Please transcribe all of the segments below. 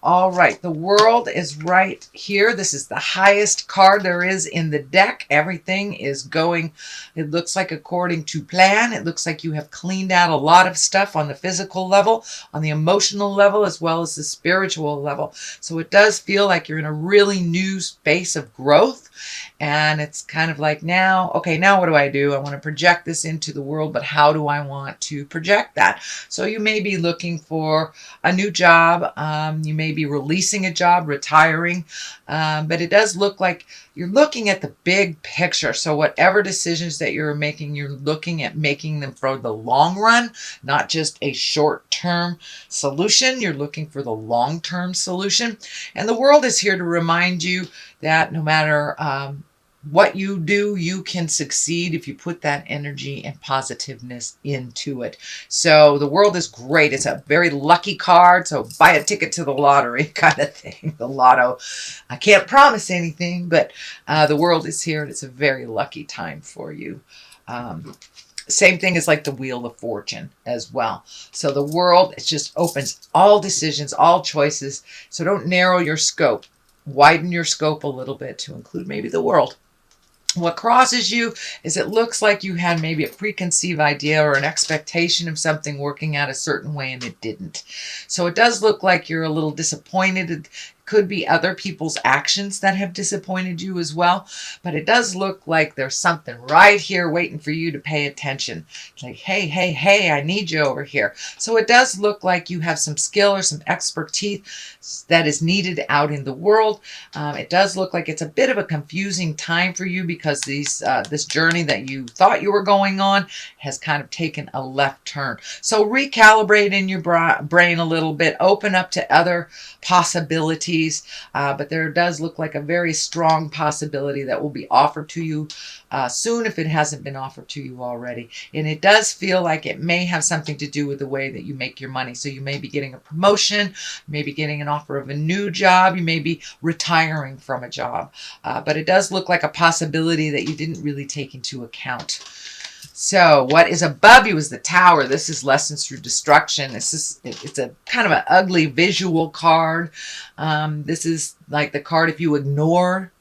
All right, the world is right here. This is the highest card there is in the deck. Everything is going, it looks like, according to plan. It looks like you have cleaned out a lot of stuff on the physical level, on the emotional level, as well as the spiritual level. So it does feel like you're in a really new space of growth. And it's kind of like, now, okay, now what do? I want to project this into the world, but how do I want to project that? So you may be looking for a new job. You may be releasing a job, retiring, but it does look like you're looking at the big picture. So whatever decisions that you're making, you're looking at making them for the long run, not just a short-term solution. You're looking for the long-term solution. And the world is here to remind you that no matter what you do, you can succeed if you put that energy and positiveness into it. So the world is great. It's a very lucky card. So buy a ticket to the lottery kind of thing. The lotto. I can't promise anything, but the world is here and it's a very lucky time for you. Same thing as like the Wheel of Fortune as well. So the world, it just opens all decisions, all choices. So don't narrow your scope. Widen your scope a little bit to include maybe the world. What crosses you is it looks like you had maybe a preconceived idea or an expectation of something working out a certain way and it didn't. So it does look like you're a little disappointed. It could be other people's actions that have disappointed you as well. But it does look like there's something right here waiting for you to pay attention. It's like, hey, hey, hey, I need you over here. So it does look like you have some skill or some expertise that is needed out in the world. It does look like it's a bit of a confusing time for you because this journey that you thought you were going on has kind of taken a left turn. So recalibrate in your brain a little bit, open up to other possibilities. But there does look like a very strong possibility that will be offered to you soon if it hasn't been offered to you already. And it does feel like it may have something to do with the way that you make your money. So you may be getting a promotion, you may be getting an offer of a new job, you may be retiring from a job. But it does look like a possibility that you didn't really take into account. So what is above you is the Tower. This is lessons through destruction. It's a kind of an ugly visual card. This is like the card if you ignore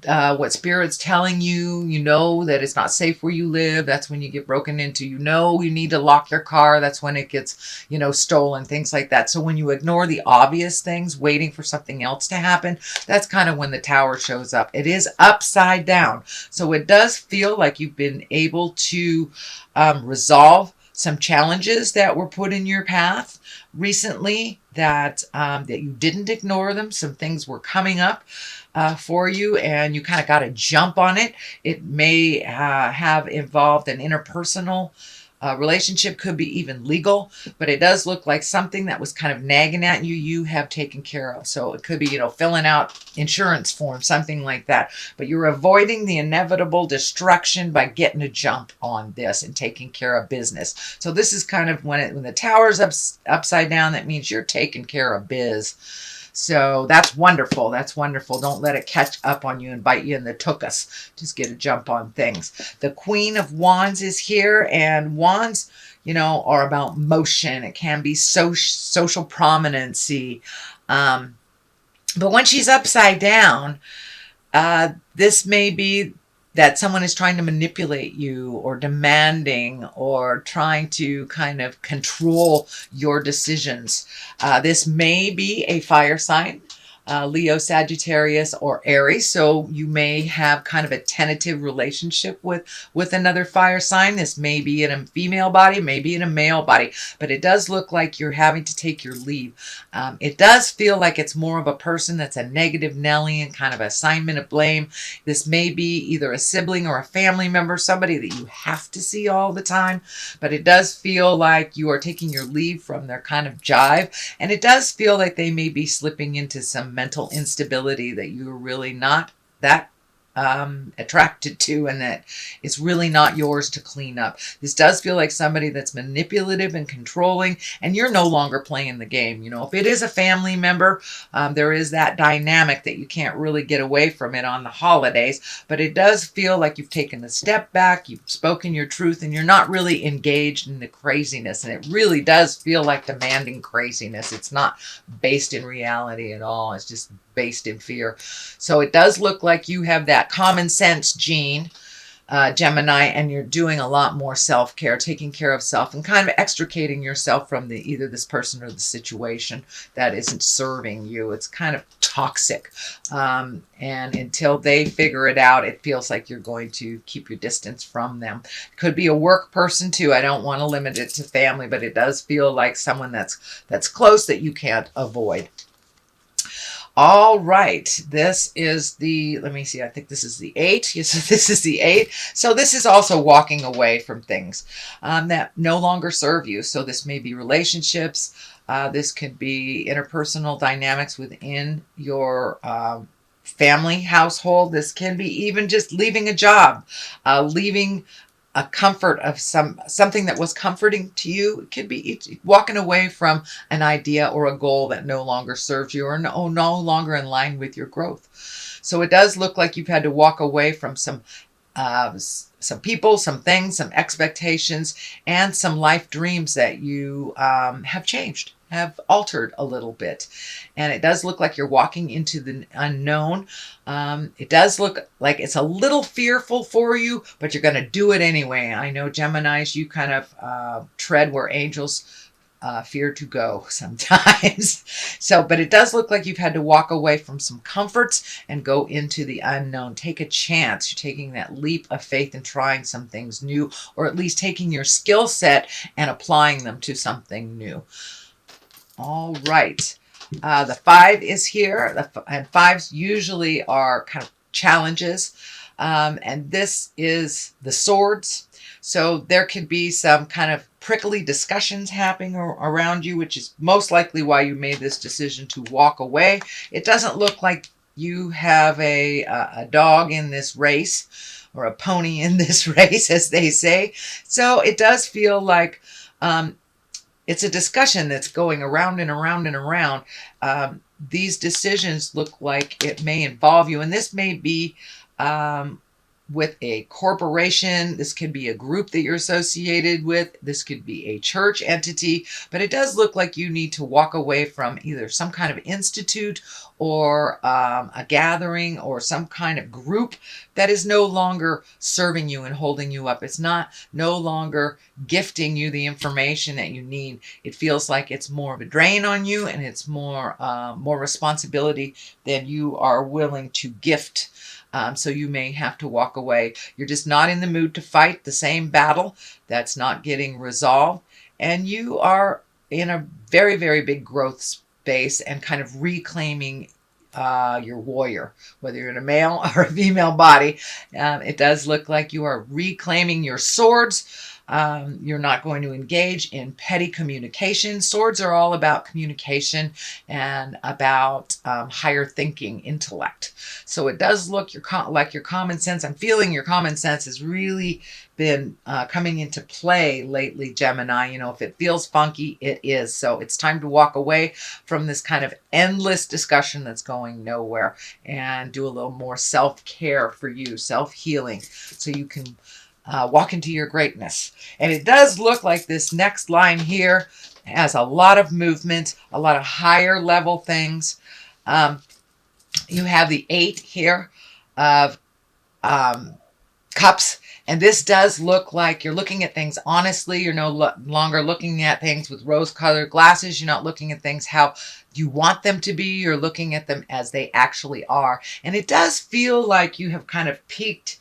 what Spirit's telling you, you know that it's not safe where you live. That's when you get broken into. You know you need to lock your car. That's when it gets, stolen, things like that. So when you ignore the obvious things, waiting for something else to happen, that's kind of when the Tower shows up. It is upside down. So it does feel like you've been able to resolve some challenges that were put in your path recently, that you didn't ignore them. Some things were coming up for you and you kind of got to jump on it. It may have involved an interpersonal relationship, could be even legal, but it does look like something that was kind of nagging at you, you have taken care of. So it could be, filling out insurance forms, something like that. But you're avoiding the inevitable destruction by getting a jump on this and taking care of business. So this is kind of when the Tower's upside down, that means you're taking care of biz. So that's wonderful. That's wonderful. Don't let it catch up on you and bite you in the tuchus. Just get a jump on things. The Queen of Wands is here, and wands, are about motion. It can be social prominency. But when she's upside down, this may be that someone is trying to manipulate you or demanding or trying to kind of control your decisions. This may be a fire sign, Leo, Sagittarius, or Aries. So you may have kind of a tentative relationship with another fire sign. This may be in a female body, maybe in a male body, but it does look like you're having to take your leave. It does feel like it's more of a person that's a negative Nelly and kind of assignment of blame. This may be either a sibling or a family member, somebody that you have to see all the time, but it does feel like you are taking your leave from their kind of jive, and it does feel like they may be slipping into some mental instability that you're really not that attracted to, and that it's really not yours to clean up. This does feel like somebody that's manipulative and controlling, and you're no longer playing the game. You know, if it is a family member, there is that dynamic that you can't really get away from it on the holidays, but it does feel like you've taken a step back, you've spoken your truth, and you're not really engaged in the craziness, and it really does feel like demanding craziness. It's not based in reality at all. It's just based in fear. So it does look like you have that common sense gene, Gemini, and you're doing a lot more self-care, taking care of self, and kind of extricating yourself from either this person or the situation that isn't serving you. It's kind of toxic. And until they figure it out, it feels like you're going to keep your distance from them. Could be a work person too. I don't want to limit it to family, but it does feel like someone that's close that you can't avoid. All right, this is the, let me see, I think this is the 8. Yes, this is the 8. So this is also walking away from things that no longer serve you. So this may be relationships. This could be interpersonal dynamics within your family household. This can be even just leaving a job, leaving a comfort of something that was comforting to you. It could be walking away from an idea or a goal that no longer serves you or no longer in line with your growth. So it does look like you've had to walk away from some people, some things, some expectations, and some life dreams that you have changed, have altered a little bit. And it does look like you're walking into the unknown. It does look like it's a little fearful for you, but you're going to do it anyway. I know Geminis, you kind of tread where angels fear to go sometimes. So, but it does look like you've had to walk away from some comforts and go into the unknown. Take a chance. You're taking that leap of faith and trying some things new, or at least taking your skill set and applying them to something new. All right. The 5 is here, and 5s usually are kind of challenges. And this is the swords. So there could be some kind of prickly discussions happening around you, which is most likely why you made this decision to walk away. It doesn't look like you have a dog in this race, or a pony in this race, as they say. So it does feel like it's a discussion that's going around and around and around. These decisions look like it may involve you, and this may be with a corporation. This could be a group that you're associated with. This could be a church entity, but it does look like you need to walk away from either some kind of institute or a gathering or some kind of group that is no longer serving you and holding you up. It's no longer gifting you the information that you need. It feels like it's more of a drain on you, and it's more responsibility than you are willing to gift. So you may have to walk away. You're just not in the mood to fight the same battle that's not getting resolved. And you are in a very, very big growth space and kind of reclaiming your warrior, whether you're in a male or a female body. It does look like you are reclaiming your swords. You're not going to engage in petty communication. Swords are all about communication and about higher thinking, intellect. So it does look like your common sense. I'm feeling your common sense has really been coming into play lately, Gemini. You know, if it feels funky, it is. So it's time to walk away from this kind of endless discussion that's going nowhere and do a little more self-care for you, self-healing, so you can walk into your greatness. And it does look like this next line here has a lot of movement, a lot of higher level things. You have the 8 here of cups. And this does look like you're looking at things honestly. You're no longer looking at things with rose-colored glasses. You're not looking at things how you want them to be. You're looking at them as they actually are. And it does feel like you have kind of peaked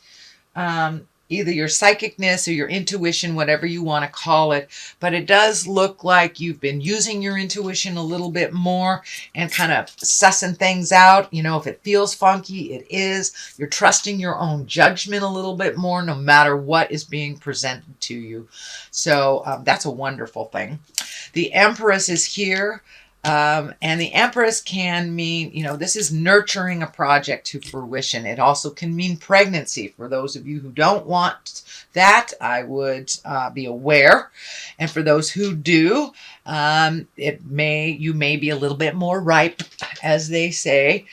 either your psychicness or your intuition, whatever you want to call it. But it does look like you've been using your intuition a little bit more and kind of sussing things out. You know, if it feels funky, it is. You're trusting your own judgment a little bit more, no matter what is being presented to you. So that's a wonderful thing. The Empress is here. And the Empress can mean, this is nurturing a project to fruition. It also can mean pregnancy. For those of you who don't want that, I would be aware. And for those who do, you may be a little bit more ripe, as they say,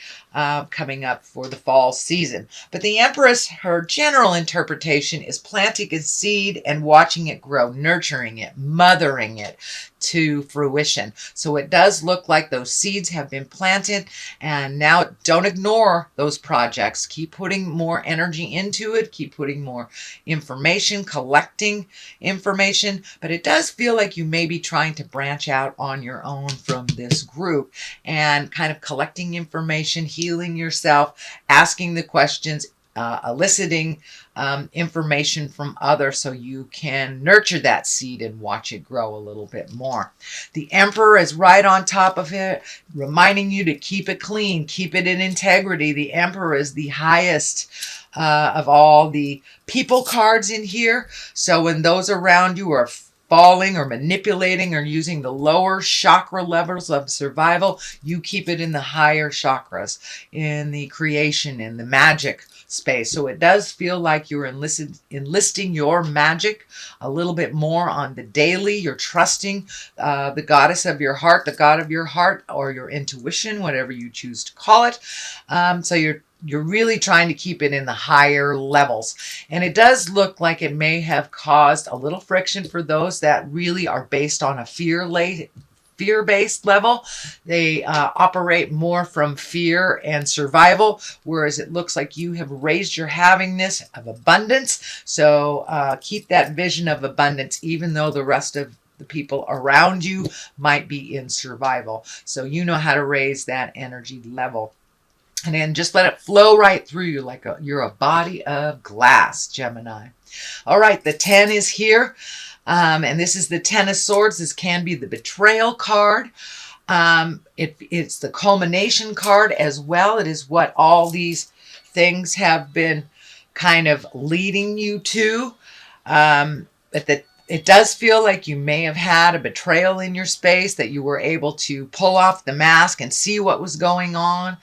coming up for the fall season. But the Empress, her general interpretation is planting a seed and watching it grow, nurturing it, mothering it to fruition. So it does look like those seeds have been planted, and now don't ignore those projects. Keep putting more energy into it, keep putting more information, collecting information, but it does feel like you may be trying to branch out on your own from this group and kind of collecting information, healing yourself, asking the questions, eliciting information from others so you can nurture that seed and watch it grow a little bit more. The Emperor is right on top of it, reminding you to keep it clean, keep it in integrity. The Emperor is the highest of all the people cards in here. So when those around you are falling or manipulating or using the lower chakra levels of survival, you keep it in the higher chakras, in the creation, in the magic space. So it does feel like you're enlisting your magic a little bit more on the daily. You're trusting the goddess of your heart, the god of your heart, or your intuition, whatever you choose to call it. So you're really trying to keep it in the higher levels. And it does look like it may have caused a little friction for those that really are based on a fear-based level. They operate more from fear and survival, whereas it looks like you have raised your havingness of abundance. So keep that vision of abundance, even though the rest of the people around you might be in survival. So you know how to raise that energy level. And then just let it flow right through you like you're a body of glass, Gemini. All right, the 10 is here. And this is the 10 of Swords. This can be the betrayal card. It's the culmination card as well. It is what all these things have been kind of leading you to. It does feel like you may have had a betrayal in your space, that you were able to pull off the mask and see what was going on.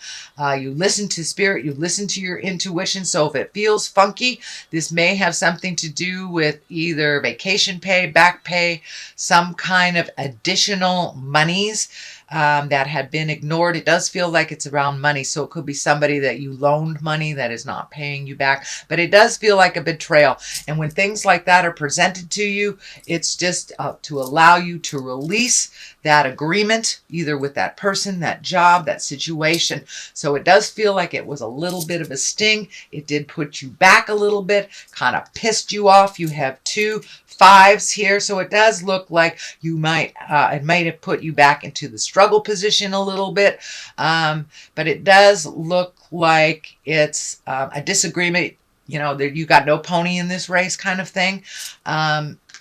You listen to spirit, you listen to your intuition. So if it feels funky, this may have something to do with either vacation pay, back pay, some kind of additional monies that had been ignored. It does feel like it's around money. So it could be somebody that you loaned money that is not paying you back. But it does feel like a betrayal. And when things like that are presented to you, it's just to allow you to release that agreement, either with that person, that job, that situation. So it does feel like it was a little bit of a sting. It did put you back a little bit, kind of pissed you off. You have 2 5s here, so it does look like you might it might have put you back into the struggle position a little bit, but it does look like it's a disagreement, that you got no pony in this race kind of thing.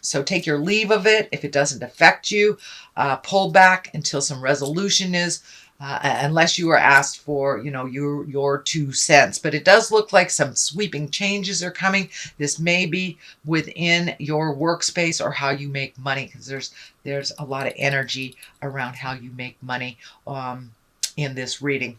So take your leave of it if it doesn't affect you. Pull back until some resolution is, unless you are asked for, your 2 cents. But it does look like some sweeping changes are coming. This may be within your workspace or how you make money, because there's a lot of energy around how you make money in this reading.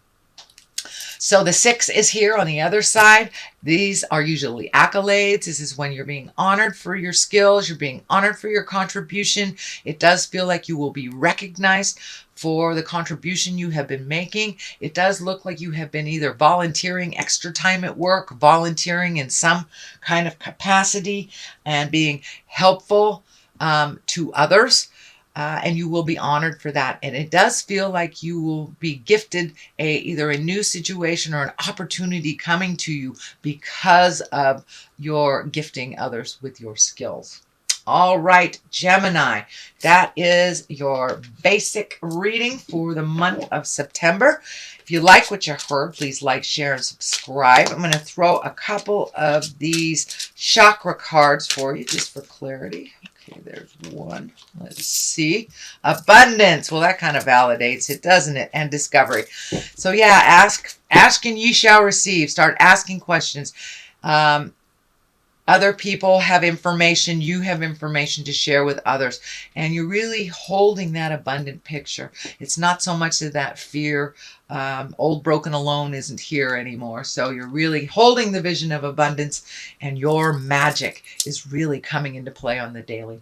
So the 6 is here on the other side. These are usually accolades. This is when you're being honored for your skills. You're being honored for your contribution. It does feel like you will be recognized for the contribution you have been making. It does look like you have been either volunteering extra time at work, volunteering in some kind of capacity, and being helpful to others. And you will be honored for that. And it does feel like you will be gifted either a new situation or an opportunity coming to you because of your gifting others with your skills. All right, Gemini, that is your basic reading for the month of September. If you like what you heard, please like, share, and subscribe. I'm going to throw a couple of these chakra cards for you just for clarity. Okay, there's one. Let's see. Abundance. Well, that kind of validates it, doesn't it? And discovery. So yeah, ask and ye shall receive. Start asking questions. Other people have information, you have information to share with others, and you're really holding that abundant picture. It's not so much of that fear, old broken alone isn't here anymore. So you're really holding the vision of abundance, and your magic is really coming into play on the daily.